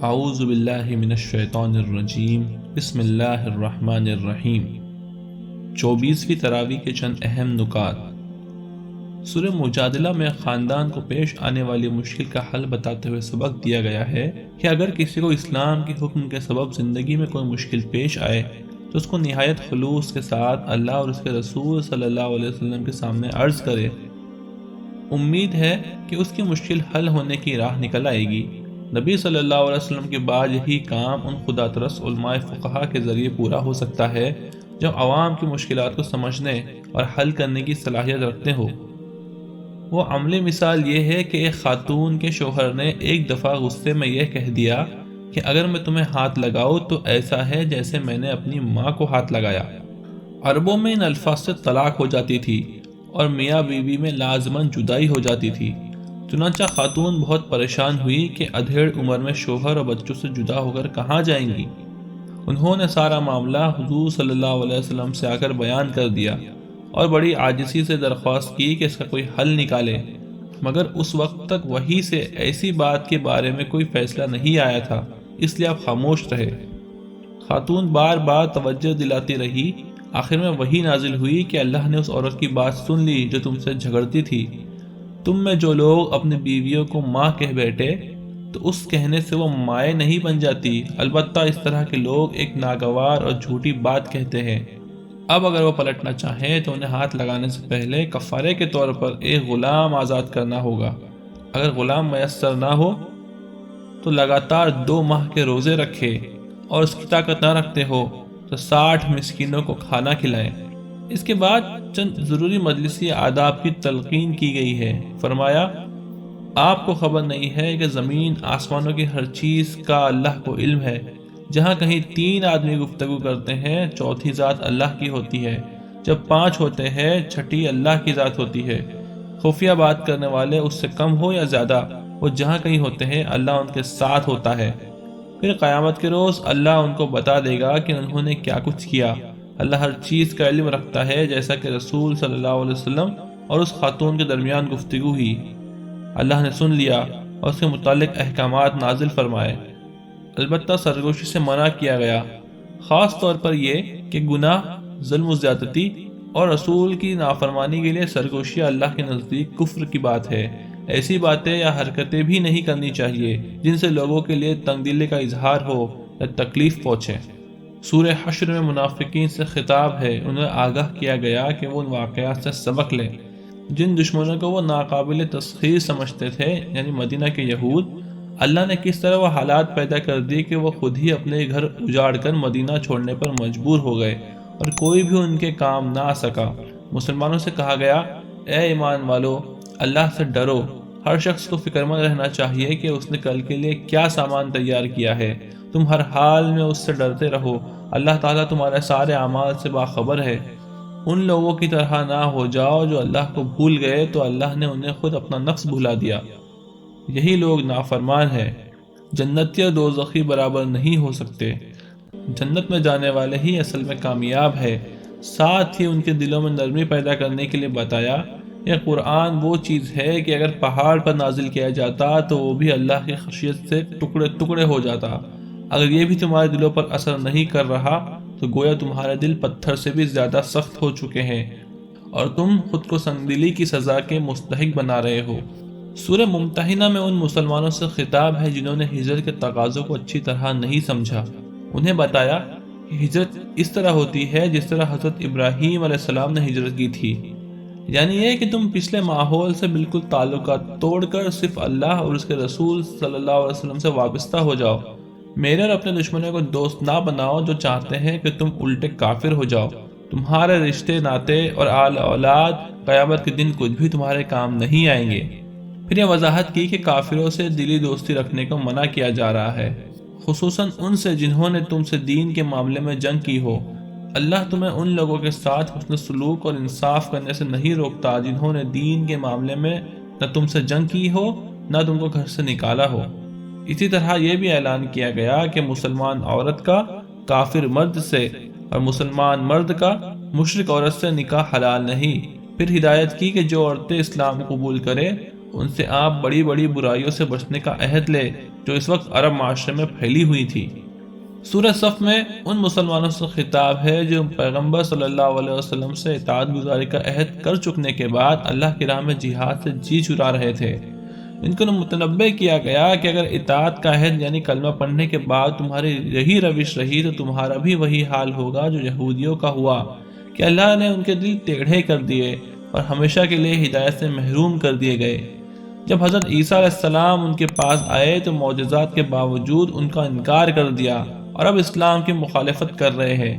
اعوذ باللہ من الشیطان الرجیم بسم اللہ الرحمن الرحیم 24ویں تراویح کے چند اہم نکات۔ سورہ مجادلہ میں خاندان کو پیش آنے والی مشکل کا حل بتاتے ہوئے سبق دیا گیا ہے کہ اگر کسی کو اسلام کے حکم کے سبب زندگی میں کوئی مشکل پیش آئے تو اس کو نہایت خلوص کے ساتھ اللہ اور اس کے رسول صلی اللہ علیہ وسلم کے سامنے عرض کرے۔ امید ہے کہ اس کی مشکل حل ہونے کی راہ نکل آئے گی۔ نبی صلی اللہ علیہ وسلم کے بعد یہی کام ان خدا ترس علماء فقہا کے ذریعے پورا ہو سکتا ہے جو عوام کی مشکلات کو سمجھنے اور حل کرنے کی صلاحیت رکھتے ہو۔ وہ عملی مثال یہ ہے کہ ایک خاتون کے شوہر نے ایک دفعہ غصے میں یہ کہہ دیا کہ اگر میں تمہیں ہاتھ لگاؤں تو ایسا ہے جیسے میں نے اپنی ماں کو ہاتھ لگایا۔ عربوں میں ان الفاظ سے طلاق ہو جاتی تھی اور میاں بیوی میں لازماً جدائی ہو جاتی تھی۔ چنانچہ خاتون بہت پریشان ہوئی کہ ادھیڑ عمر میں شوہر اور بچوں سے جدا ہو کر کہاں جائیں گی۔ انہوں نے سارا معاملہ حضور صلی اللہ علیہ وسلم سے آ کر بیان کر دیا اور بڑی عاجزی سے درخواست کی کہ اس کا کوئی حل نکالے، مگر اس وقت تک وحی سے ایسی بات کے بارے میں کوئی فیصلہ نہیں آیا تھا، اس لیے آپ خاموش رہے۔ خاتون بار بار توجہ دلاتی رہی، آخر میں وحی نازل ہوئی کہ اللہ نے اس عورت کی بات سن لی جو تم سے جھگڑتی تھی۔ تم میں جو لوگ اپنی بیویوں کو ماں کہہ بیٹھے تو اس کہنے سے وہ مائیں نہیں بن جاتی، البتہ اس طرح کے لوگ ایک ناگوار اور جھوٹی بات کہتے ہیں۔ اب اگر وہ پلٹنا چاہیں تو انہیں ہاتھ لگانے سے پہلے کفارے کے طور پر ایک غلام آزاد کرنا ہوگا۔ اگر غلام میسر نہ ہو تو لگاتار 2 ماہ کے روزے رکھے، اور اس کی طاقت نہ رکھتے ہو تو 60 مسکینوں کو کھانا کھلائیں۔ اس کے بعد چند ضروری مجلسی آداب کی تلقین کی گئی ہے۔ فرمایا، آپ کو خبر نہیں ہے کہ زمین آسمانوں کی ہر چیز کا اللہ کو علم ہے۔ جہاں کہیں 3 آدمی گفتگو کرتے ہیں، چوتھی ذات اللہ کی ہوتی ہے، جب 5 ہوتے ہیں چھٹی اللہ کی ذات ہوتی ہے۔ خفیہ بات کرنے والے اس سے کم ہو یا زیادہ، وہ جہاں کہیں ہوتے ہیں اللہ ان کے ساتھ ہوتا ہے۔ پھر قیامت کے روز اللہ ان کو بتا دے گا کہ انہوں نے کیا کچھ کیا۔ اللہ ہر چیز کا علم رکھتا ہے، جیسا کہ رسول صلی اللہ علیہ وسلم اور اس خاتون کے درمیان گفتگو ہوئی۔ اللہ نے سن لیا اور اس کے متعلق احکامات نازل فرمائے۔ البتہ سرگوشی سے منع کیا گیا، خاص طور پر یہ کہ گناہ، ظلم و زیادتی اور رسول کی نافرمانی کے لیے سرگوشی اللہ کے نزدیک کفر کی بات ہے۔ ایسی باتیں یا حرکتیں بھی نہیں کرنی چاہیے جن سے لوگوں کے لیے تنگ دلی کا اظہار ہو یا تکلیف پہنچے۔ سورہ حشر میں منافقین سے خطاب ہے، انہیں آگاہ کیا گیا کہ وہ ان واقعات سے سبق لیں جن دشمنوں کو وہ ناقابل تسخیر سمجھتے تھے، یعنی مدینہ کے یہود۔ اللہ نے کس طرح وہ حالات پیدا کر دی کہ وہ خود ہی اپنے گھر اجاڑ کر مدینہ چھوڑنے پر مجبور ہو گئے اور کوئی بھی ان کے کام نہ آ سکا۔ مسلمانوں سے کہا گیا، اے ایمان والو، اللہ سے ڈرو۔ ہر شخص کو فکر مند رہنا چاہیے کہ اس نے کل کے لیے کیا سامان تیار کیا ہے۔ تم ہر حال میں اس سے ڈرتے رہو، اللہ تعالیٰ تمہارے سارے اعمال سے باخبر ہے۔ ان لوگوں کی طرح نہ ہو جاؤ جو اللہ کو بھول گئے تو اللہ نے انہیں خود اپنا نفس بھلا دیا۔ یہی لوگ نافرمان ہیں۔ جنتی اور دوزخی برابر نہیں ہو سکتے۔ جنت میں جانے والے ہی اصل میں کامیاب ہے۔ ساتھ ہی ان کے دلوں میں نرمی پیدا کرنے کے لیے بتایا، یہ قرآن وہ چیز ہے کہ اگر پہاڑ پر نازل کیا جاتا تو وہ بھی اللہ کی خشیت سے ٹکڑے ٹکڑے ہو جاتا۔ اگر یہ بھی تمہارے دلوں پر اثر نہیں کر رہا تو گویا تمہارے دل پتھر سے بھی زیادہ سخت ہو چکے ہیں اور تم خود کو سنگدلی کی سزا کے مستحق بنا رہے ہو۔ سورہ ممتحنہ میں ان مسلمانوں سے خطاب ہے جنہوں نے ہجرت کے تقاضوں کو اچھی طرح نہیں سمجھا۔ انہیں بتایا کہ ہجرت اس طرح ہوتی ہے جس طرح حضرت ابراہیم علیہ السلام نے ہجرت کی تھی، یعنی یہ کہ تم پچھلے ماحول سے بالکل تعلقات توڑ کر صرف اللہ اور اس کے رسول صلی اللہ علیہ وسلم سے وابستہ ہو جاؤ۔ میرے اور اپنے دشمنوں کو دوست نہ بناؤ جو چاہتے ہیں کہ تم الٹے کافر ہو جاؤ۔ تمہارے رشتے ناتے اور آل اولاد قیامت کے دن کچھ بھی تمہارے کام نہیں آئیں گے۔ پھر یہ وضاحت کی کہ کافروں سے دلی دوستی رکھنے کو منع کیا جا رہا ہے، خصوصاً ان سے جنہوں نے تم سے دین کے معاملے میں جنگ کی ہو۔ اللہ تمہیں ان لوگوں کے ساتھ حسن سلوک اور انصاف کرنے سے نہیں روکتا جنہوں نے دین کے معاملے میں نہ تم سے جنگ کی ہو نہ تم کو گھر سے نکالا ہو۔ اسی طرح یہ بھی اعلان کیا گیا کہ مسلمان عورت کا کافر مرد سے اور مسلمان مرد کا مشرک عورت سے نکاح حلال نہیں۔ پھر ہدایت کی کہ جو عورتیں اسلام قبول کرے ان سے آپ بڑی بڑی برائیوں سے بچنے کا عہد لے جو اس وقت عرب معاشرے میں پھیلی ہوئی تھی۔ سورہ صف میں ان مسلمانوں سے خطاب ہے جو پیغمبر صلی اللہ علیہ وسلم سے اطاعت گزاری کا عہد کر چکنے کے بعد اللہ کی راہ میں جہاد سے جی چرا رہے تھے۔ ان کو متنبہ کیا گیا کہ اگر اطاعت کا عہد یعنی کلمہ پڑھنے کے بعد تمہاری یہی روش رہی تو تمہارا بھی وہی حال ہوگا جو یہودیوں کا ہوا کہ اللہ نے ان کے دل ٹیڑھے کر دیے اور ہمیشہ کے لیے ہدایت سے محروم کر دیے گئے۔ جب حضرت عیسیٰ علیہ السلام ان کے پاس آئے تو معجزات کے باوجود ان کا انکار کر دیا اور اب اسلام کی مخالفت کر رہے ہیں،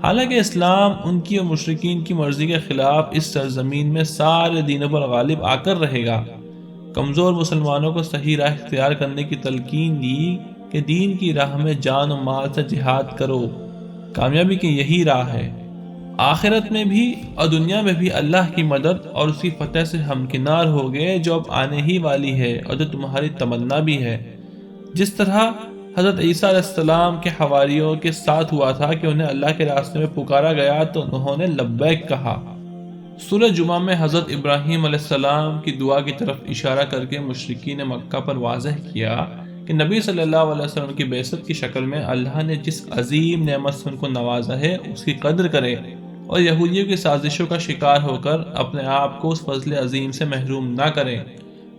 حالانکہ اسلام ان کی اور مشرکین کی مرضی کے خلاف اس سرزمین میں سارے دینوں پر غالب آ کر رہے گا۔ کمزور مسلمانوں کو صحیح راہ اختیار کرنے کی تلقین دی کہ دین کی راہ میں جان و مال سے جہاد کرو، کامیابی کی یہی راہ ہے۔ آخرت میں بھی اور دنیا میں بھی اللہ کی مدد اور اس کی فتح سے ہمکنار ہوگے جو اب آنے ہی والی ہے اور جو تمہاری تمنا بھی ہے۔ جس طرح حضرت عیسیٰ علیہ السلام کے حواریوں کے ساتھ ہوا تھا کہ انہیں اللہ کے راستے میں پکارا گیا تو انہوں نے لبیک کہا۔ سورہ جمعہ میں حضرت ابراہیم علیہ السلام کی دعا کی طرف اشارہ کر کے مشرکین مکہ پر واضح کیا کہ نبی صلی اللہ علیہ وسلم کی بعثت کی شکل میں اللہ نے جس عظیم نعمت سے ان کو نوازا ہے اس کی قدر کرے اور یہودیوں کی سازشوں کا شکار ہو کر اپنے آپ کو اس فضل عظیم سے محروم نہ کریں۔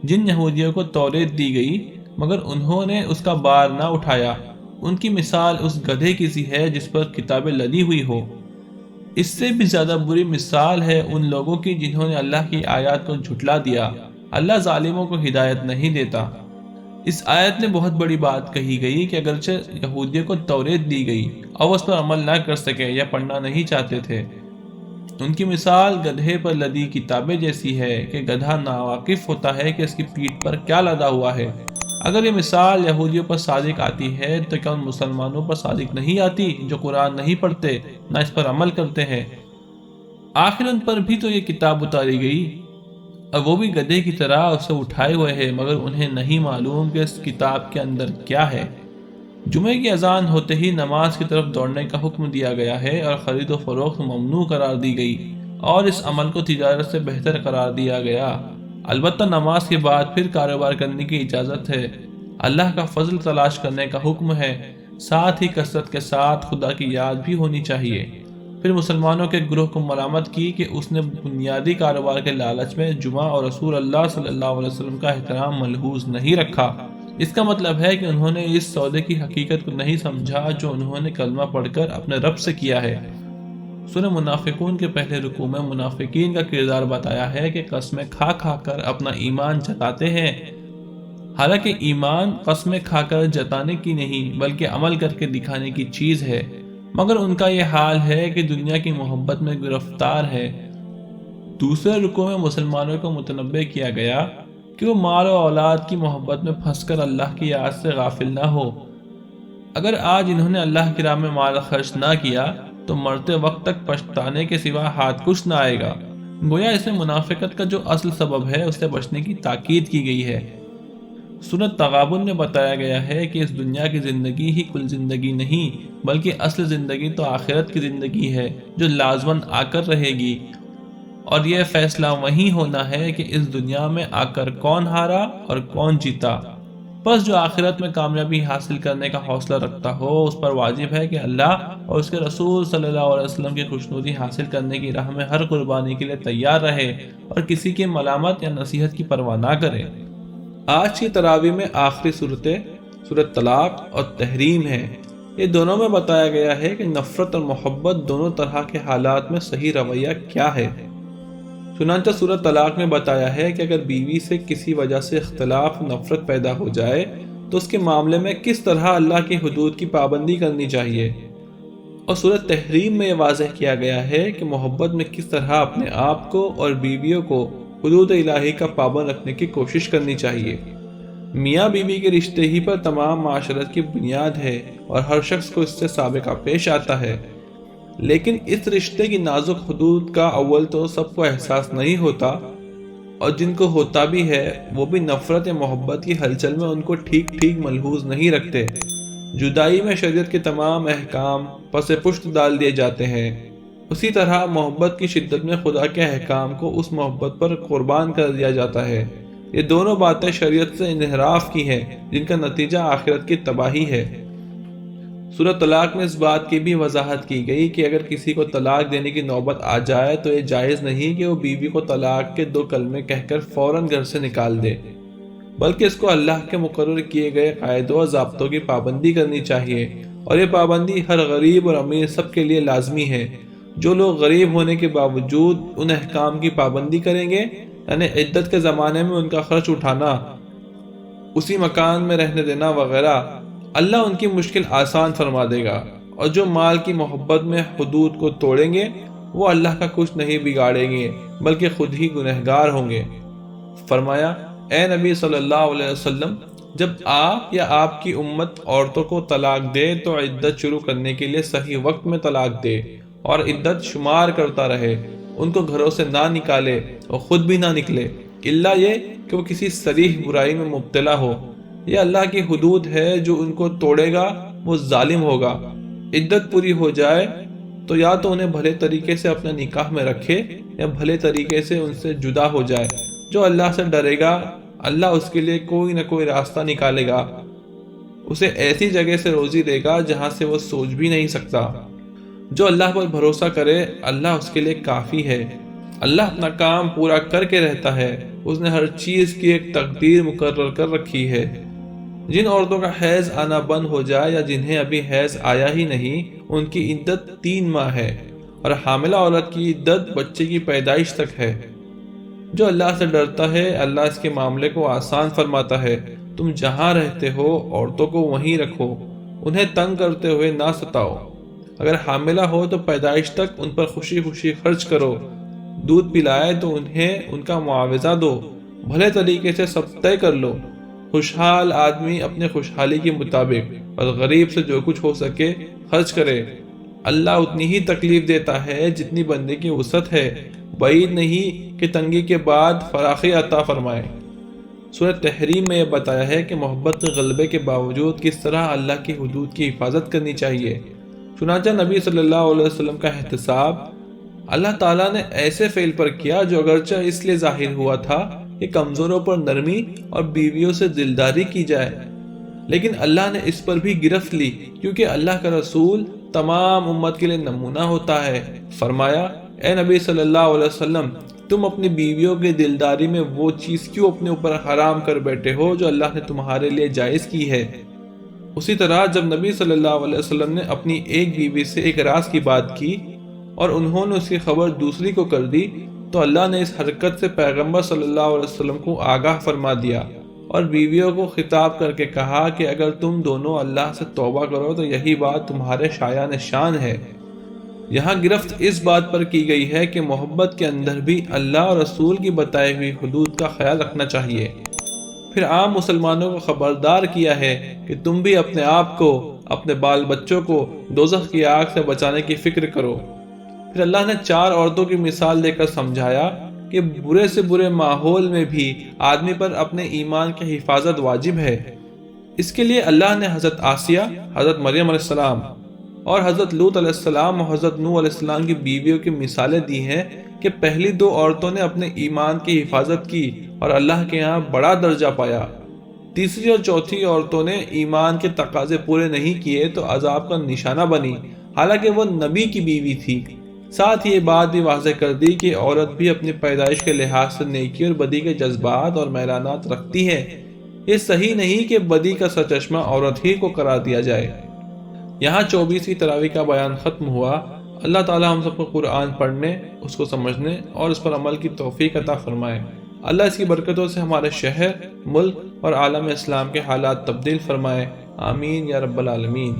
جن یہودیوں کو توریت دی گئی مگر انہوں نے اس کا بار نہ اٹھایا، ان کی مثال اس گدھے کی سی ہے جس پر کتابیں لدی ہوئی ہو۔ اس سے بھی زیادہ بری مثال ہے ان لوگوں کی جنہوں نے اللہ کی آیات کو جھٹلا دیا۔ اللہ ظالموں کو ہدایت نہیں دیتا۔ اس آیت میں بہت بڑی بات کہی گئی کہ اگرچہ یہودیوں کو توریت دی گئی اور وہ اس پر عمل نہ کر سکے یا پڑھنا نہیں چاہتے تھے، ان کی مثال گدھے پر لدی کتابیں جیسی ہے کہ گدھا ناواقف ہوتا ہے کہ اس کی پیٹھ پر کیا لدا ہوا ہے۔ اگر یہ مثال یہودیوں پر صادق آتی ہے تو کیا ان مسلمانوں پر صادق نہیں آتی جو قرآن نہیں پڑھتے نہ اس پر عمل کرتے ہیں؟ آخر ان پر بھی تو یہ کتاب اتاری گئی اور وہ بھی گدھے کی طرح اسے اٹھائے ہوئے ہیں مگر انہیں نہیں معلوم کہ اس کتاب کے اندر کیا ہے۔ جمعے کی اذان ہوتے ہی نماز کی طرف دوڑنے کا حکم دیا گیا ہے اور خرید و فروخت ممنوع قرار دی گئی اور اس عمل کو تجارت سے بہتر قرار دیا گیا۔ البتہ نماز کے بعد پھر کاروبار کرنے کی اجازت ہے۔ اللہ کا فضل تلاش کرنے کا حکم ہے، ساتھ ہی کثرت کے ساتھ خدا کی یاد بھی ہونی چاہیے۔ پھر مسلمانوں کے گروہ کو ملامت کی کہ اس نے بنیادی کاروبار کے لالچ میں جمعہ اور رسول اللہ صلی اللہ علیہ وسلم کا احترام ملحوظ نہیں رکھا۔ اس کا مطلب ہے کہ انہوں نے اس سودے کی حقیقت کو نہیں سمجھا جو انہوں نے کلمہ پڑھ کر اپنے رب سے کیا ہے۔ سورہ منافقون کے پہلے رکوع میں منافقین کا کردار بتایا ہے کہ قسمیں کھا کھا کر اپنا ایمان جتاتے ہیں، حالانکہ ایمان قسمیں کھا کر جتانے کی نہیں بلکہ عمل کر کے دکھانے کی چیز ہے، مگر ان کا یہ حال ہے کہ دنیا کی محبت میں گرفتار ہے۔ دوسرے رکوع میں مسلمانوں کو متنبہ کیا گیا کہ وہ مال و اولاد کی محبت میں پھنس کر اللہ کی یاد سے غافل نہ ہو۔ اگر آج انہوں نے اللہ کی راہ میں مال خرچ نہ کیا تو مرتے وقت تک پچھتانے کے سوا ہاتھ کچھ نہ آئے گا۔ گویا اس میں منافقت کا جو اصل سبب ہے اس سے بچنے کی تاکید کی گئی ہے۔ سورۃ تغابن میں بتایا گیا ہے کہ اس دنیا کی زندگی ہی کل زندگی نہیں بلکہ اصل زندگی تو آخرت کی زندگی ہے جو لازماً آ کر رہے گی، اور یہ فیصلہ وہیں ہونا ہے کہ اس دنیا میں آ کر کون ہارا اور کون جیتا۔ بس جو آخرت میں کامیابی حاصل کرنے کا حوصلہ رکھتا ہو اس پر واجب ہے کہ اللہ اور اس کے رسول صلی اللہ علیہ وسلم کی خوشنودی حاصل کرنے کی راہ میں ہر قربانی کے لیے تیار رہے اور کسی کی ملامت یا نصیحت کی پرواہ نہ کرے۔ آج کی تراویح میں آخری صورتیں سورۃ طلاق اور تحریم ہیں۔ یہ دونوں میں بتایا گیا ہے کہ نفرت اور محبت دونوں طرح کے حالات میں صحیح رویہ کیا ہے۔ چنانچہ سورۃ طلاق میں بتایا ہے کہ اگر بیوی سے کسی وجہ سے اختلاف نفرت پیدا ہو جائے تو اس کے معاملے میں کس طرح اللہ کی حدود کی پابندی کرنی چاہیے، اور سورۃ تحریم میں یہ واضح کیا گیا ہے کہ محبت میں کس طرح اپنے آپ کو اور بیویوں کو حدود الہی کا پابند رکھنے کی کوشش کرنی چاہیے۔ میاں بیوی کے رشتے ہی پر تمام معاشرت کی بنیاد ہے اور ہر شخص کو اس سے سابقہ پیش آتا ہے، لیکن اس رشتے کی نازک حدود کا اول تو سب کو احساس نہیں ہوتا، اور جن کو ہوتا بھی ہے وہ بھی نفرت یا محبت کی ہلچل میں ان کو ٹھیک ملحوظ نہیں رکھتے۔ جدائی میں شریعت کے تمام احکام پس پشت ڈال دیے جاتے ہیں، اسی طرح محبت کی شدت میں خدا کے احکام کو اس محبت پر قربان کر دیا جاتا ہے۔ یہ دونوں باتیں شریعت سے انحراف کی ہیں جن کا نتیجہ آخرت کی تباہی ہے۔ سورہ طلاق میں اس بات کی بھی وضاحت کی گئی کہ اگر کسی کو طلاق دینے کی نوبت آ جائے تو یہ جائز نہیں کہ وہ بیوی کو طلاق کے 2 کلمے کہہ کر فوراً گھر سے نکال دے، بلکہ اس کو اللہ کے مقرر کیے گئے قاعدوں اور ضابطوں کی پابندی کرنی چاہیے، اور یہ پابندی ہر غریب اور امیر سب کے لیے لازمی ہے۔ جو لوگ غریب ہونے کے باوجود ان احکام کی پابندی کریں گے، یعنی عدت کے زمانے میں ان کا خرچ اٹھانا، اسی مکان میں رہنے دینا وغیرہ، اللہ ان کی مشکل آسان فرما دے گا، اور جو مال کی محبت میں حدود کو توڑیں گے وہ اللہ کا کچھ نہیں بگاڑیں گے بلکہ خود ہی گنہگار ہوں گے۔ فرمایا، اے نبی صلی اللہ علیہ وسلم، جب آپ یا آپ کی امت عورتوں کو طلاق دے تو عدت شروع کرنے کے لیے صحیح وقت میں طلاق دے اور عدت شمار کرتا رہے، ان کو گھروں سے نہ نکالے اور خود بھی نہ نکلے، الا یہ کہ وہ کسی صریح برائی میں مبتلا ہو۔ یہ اللہ کی حدود ہے، جو ان کو توڑے گا وہ ظالم ہوگا۔ عدت پوری ہو جائے تو یا تو انہیں بھلے طریقے سے اپنے نکاح میں رکھے یا بھلے طریقے سے ان سے جدا ہو جائے۔ جو اللہ سے ڈرے گا اللہ اس کے لیے کوئی نہ کوئی راستہ نکالے گا، اسے ایسی جگہ سے روزی دے گا جہاں سے وہ سوچ بھی نہیں سکتا۔ جو اللہ پر بھروسہ کرے اللہ اس کے لیے کافی ہے۔ اللہ اپنا کام پورا کر کے رہتا ہے، اس نے ہر چیز کی ایک تقدیر مقرر کر رکھی ہے۔ جن عورتوں کا حیض آنا بند ہو جائے یا جنہیں ابھی حیض آیا ہی نہیں، ان کی عدت 3 ماہ ہے، اور حاملہ عورت کی عدت بچے کی پیدائش تک ہے۔ جو اللہ سے ڈرتا ہے اللہ اس کے معاملے کو آسان فرماتا ہے۔ تم جہاں رہتے ہو عورتوں کو وہیں رکھو، انہیں تنگ کرتے ہوئے نہ ستاؤ۔ اگر حاملہ ہو تو پیدائش تک ان پر خوشی خوشی خرچ کرو، دودھ پلائے تو انہیں ان کا معاوضہ دو، بھلے طریقے سے سب طے کر لو۔ خوشحال آدمی اپنے خوشحالی کے مطابق اور غریب سے جو کچھ ہو سکے خرچ کرے۔ اللہ اتنی ہی تکلیف دیتا ہے جتنی بندے کی وسعت ہے، بعید نہیں کہ تنگی کے بعد فراخی عطا فرمائے۔ سورہ تحریم میں یہ بتایا ہے کہ محبت کے غلبے کے باوجود کس طرح اللہ کی حدود کی حفاظت کرنی چاہیے۔ چنانچہ نبی صلی اللہ علیہ وسلم کا احتساب اللہ تعالیٰ نے ایسے فعل پر کیا جو اگرچہ اس لیے ظاہر ہوا تھا کہ کمزوروں پر نرمی اور بیویوں سے دلداری کی جائے، لیکن اللہ نے اس پر بھی گرفت لی کیونکہ اللہ کا رسول تمام امت کے لیے نمونہ ہوتا ہے۔ فرمایا، اے نبی صلی اللہ علیہ وسلم، تم اپنی بیویوں کی دلداری میں وہ چیز کیوں اپنے اوپر حرام کر بیٹھے ہو جو اللہ نے تمہارے لیے جائز کی ہے۔ اسی طرح جب نبی صلی اللہ علیہ وسلم نے اپنی ایک بیوی سے ایک راز کی بات کی اور انہوں نے اس کی خبر دوسری کو کر دی تو اللہ نے اس حرکت سے پیغمبر صلی اللہ علیہ وسلم کو آگاہ فرما دیا اور بیویوں کو خطاب کر کے کہا کہ اگر تم دونوں اللہ سے توبہ کرو تو یہی بات تمہارے شایان شان ہے۔ یہاں گرفت اس بات پر کی گئی ہے کہ محبت کے اندر بھی اللہ اور رسول کی بتائی ہوئی حدود کا خیال رکھنا چاہیے۔ پھر عام مسلمانوں کو خبردار کیا ہے کہ تم بھی اپنے آپ کو، اپنے بال بچوں کو دوزخ کی آگ سے بچانے کی فکر کرو۔ پھر اللہ نے 4 عورتوں کی مثال دے کر سمجھایا کہ برے سے برے ماحول میں بھی آدمی پر اپنے ایمان کی حفاظت واجب ہے۔ اس کے لیے اللہ نے حضرت آسیہ، حضرت مریم علیہ السلام اور حضرت لوط علیہ السلام اور حضرت نوح علیہ السلام کی بیویوں کی مثالیں دی ہیں کہ پہلی 2 عورتوں نے اپنے ایمان کی حفاظت کی اور اللہ کے ہاں بڑا درجہ پایا۔ تیسری اور چوتھی عورتوں نے ایمان کے تقاضے پورے نہیں کیے تو عذاب کا نشانہ بنی، حالانکہ وہ نبی کی بیوی تھی۔ ساتھ یہ بات بھی واضح کر دی کہ عورت بھی اپنی پیدائش کے لحاظ سے نیکی اور بدی کے جذبات اور میلانات رکھتی ہے۔ یہ صحیح نہیں کہ بدی کا سرچشمہ عورت ہی کو قرار دیا جائے۔ یہاں 24ویں تراویح کا بیان ختم ہوا۔ اللہ تعالی ہم سب کو قرآن پڑھنے، اس کو سمجھنے اور اس پر عمل کی توفیق عطا فرمائے۔ اللہ اس کی برکتوں سے ہمارے شہر، ملک اور عالم اسلام کے حالات تبدیل فرمائے۔ آمین یا رب العالمین۔